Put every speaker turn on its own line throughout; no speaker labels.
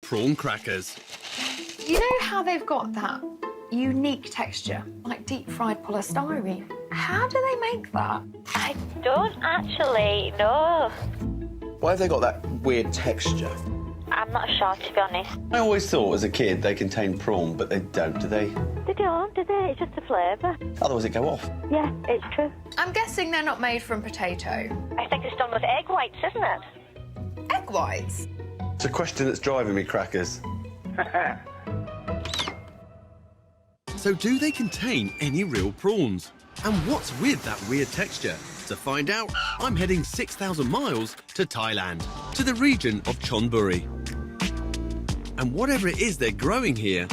prawn crackers.
You know how they've got that unique texture, like deep-fried polystyrene? How do they make that?
I don't actually know.
Why have they got that weird texture?
I'm not sure, to be honest.
I always thought as a kid they contain prawn, but they don't, do they?
They don't, do they? It's just a flavour.
Otherwise it'd go off.
Yeah, it's true.
I'm guessing they're not made from potato.
I think it's done with egg whites, isn't it?
Egg whites?
It's a question that's driving me crackers.
So do they contain any real prawns? And what's with that weird texture? To find out, I'm heading 6,000 miles to Thailand, to the region of Chonburi. And whatever it is they're growing here,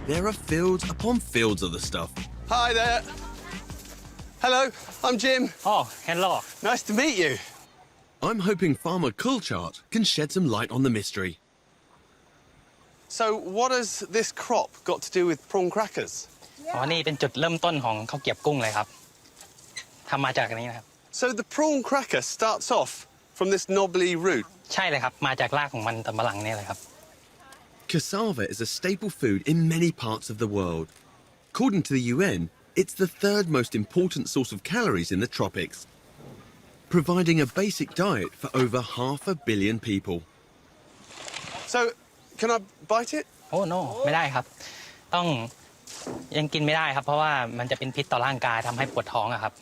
there are fields upon fields of the stuff.
Hi there. Hello, I'm Jim.
Oh, hello.
Nice to meet you.
I'm hoping Farmer Kulchart can shed some light on the mystery.
So what has this crop got to do with prawn crackers?
อ๋อ นี่เป็นจุดเริ่มต้นของข้าวเกรียบกุ้งเลยครับ ทำมาจากอันนี้นะครับ
So the prawn cracker starts off from this knobbly root?
ใช่เลยครับ มาจากรากของมันสำปะหลังเนี่ยเลยครับ
Cassava is a staple food in many parts of the world. According to the UN, it's the third most important source of calories in the tropics, providing a basic diet for over 500 million people.
So, can I bite it?
โอ้ no ไม่ได้ครับ ต้องยังกินไม่ได้ครับ เพราะว่ามันจะเป็นพิษต่อร่างกายทำให้ปวดท้องอะครับ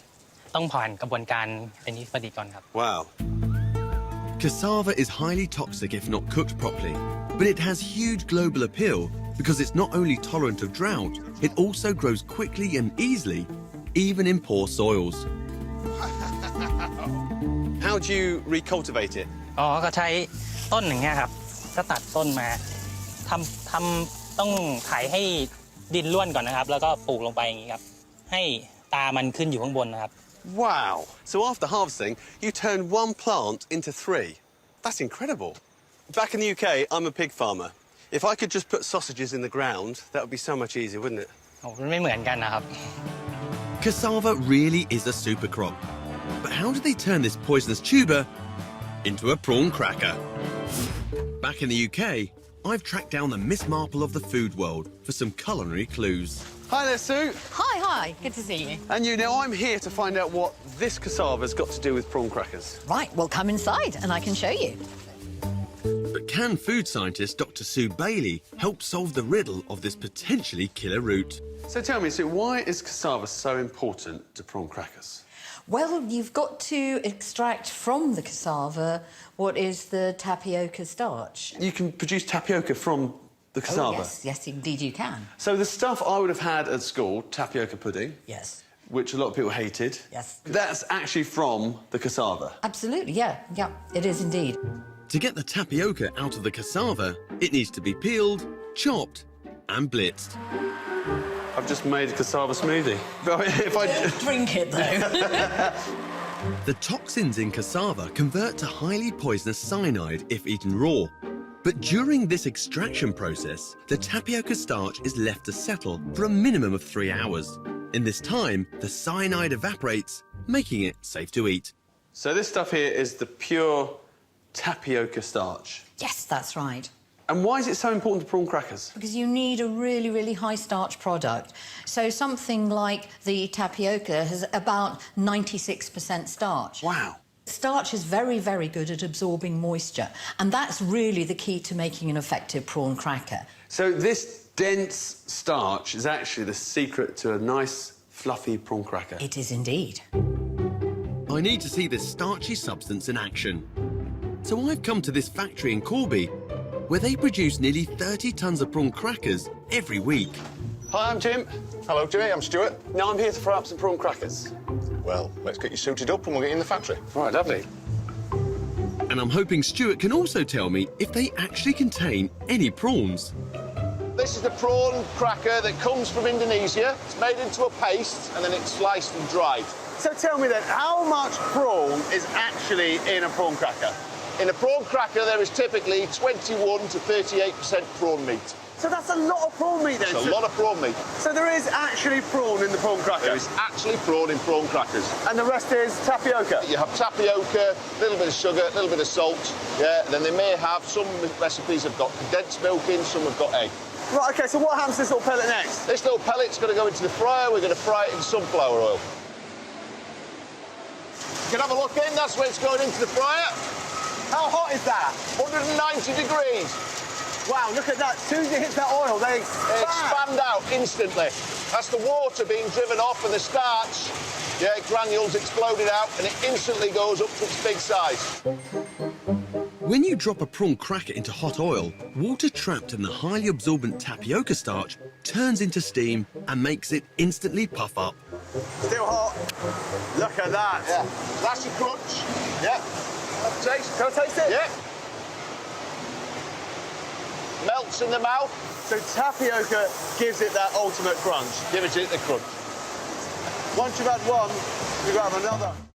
ต้องผ่านกระบวนการเป็นนิสปฏิก่อนครับ
Wow.
Cassava is highly toxic if not cooked properly, but it has huge global appeal because it's not only tolerant of drought, it also grows quickly and easily, even in poor soils.
How do you recultivate it?
อ๋อ ก็ใช้ต้นอย่างเงี้ยครับ ก็ตัดต้นมาต้องไถให้ดินร่วนก่อนนะครับ แล้วก็ปลูกลงไปอย่างงี้ครับ ให้ตามันขึ้นอยู่ข้างบนนะครับ
Wow. So after harvesting, you turn one plant into 3. That's incredible. Back in the UK, I'm a pig farmer. If I could just put sausages in the ground, that would be so much easier, wouldn't it?
โอ้ มันไม่เหมือนกันนะครับ
Cassava really is a super crop. But how do they turn this poisonous tuber into a prawn cracker? Back in the UK, I've tracked down the Miss Marple of the food world for some culinary clues.
Hi there, Sue.
Hi, good to see you.
And you know, I'm here to find out what this cassava's got to do with prawn crackers.
Right, well, come inside and I can show you.
But can food scientist Dr. Sue Bailey help solve the riddle of this potentially killer root?
So tell me, Sue, why is cassava so important to prawn crackers?
Well, you've got to extract from the cassava what is the tapioca starch.
You can produce tapioca from the cassava?
Oh, yes, indeed you can.
So the stuff I would have had at school, tapioca pudding,
Yes.
which a lot of people hated,
Yes.
that's actually from the cassava.
Absolutely, yeah, it is indeed.
To get the tapioca out of the cassava, it needs to be peeled, chopped and blitzed.
I've just made a cassava smoothie. If I...
Drink it, though.
The toxins in cassava convert to highly poisonous cyanide if eaten raw. But during this extraction process, the tapioca starch is left to settle for a minimum of 3 hours. In this time, the cyanide evaporates, making it safe to eat.
So this stuff here is the pure tapioca starch.
Yes, that's right.
And why is it so important to prawn crackers?
Because you need a really, really high starch product. So something like the tapioca has about 96% starch.
Wow.
Starch is very, very good at absorbing moisture, and that's really the key to making an effective prawn cracker.
So this dense starch is actually the secret to a nice, fluffy prawn cracker.
It is indeed.
I need to see this starchy substance in action. So I've come to this factory in Corby, where they produce nearly 30 tons of prawn crackers every week.
Hi, I'm Jim.
Hello, Jimmy, I'm Stuart.
Now I'm here to fry up some prawn crackers.
Well, let's get you suited up and we'll get you in the factory.
All right, lovely.
And I'm hoping Stuart can also tell me if they actually contain any prawns.
This is the prawn cracker that comes from Indonesia. It's made into a paste and then it's sliced and dried.
So tell me then, how much prawn is actually in a prawn cracker?
In a prawn cracker, there is typically 21 to 38% prawn meat.
So that's a lot of prawn meat then.
It's a lot of prawn meat.
So there is actually prawn in the prawn cracker.
There is actually prawn in prawn crackers.
And the rest is tapioca.
You have tapioca, a little bit of sugar, a little bit of salt. Yeah, then they may have, some recipes have got condensed milk in, some have got egg.
Right, OK, so what happens to this little pellet next?
This little pellet's going to go into the fryer. We're going to fry it in sunflower oil. You can have a look in. That's where it's going into the fryer.
How hot is that?
190 degrees.
Wow, look at that. As soon as it hits that oil, they
Expand out instantly. That's the water being driven off and the starch, yeah, granules exploded out and it instantly goes up to its big size.
When you drop a prawn cracker into hot oil, water trapped in the highly absorbent tapioca starch turns into steam and makes it instantly puff up.
Still hot. Look at that.
Yeah, that's your crunch. Yeah. Have a taste.
Can I taste it?
Yeah. Melts in the mouth.
So tapioca gives it that ultimate crunch.
Give it the crunch.
Once you've had one, you've got to have another.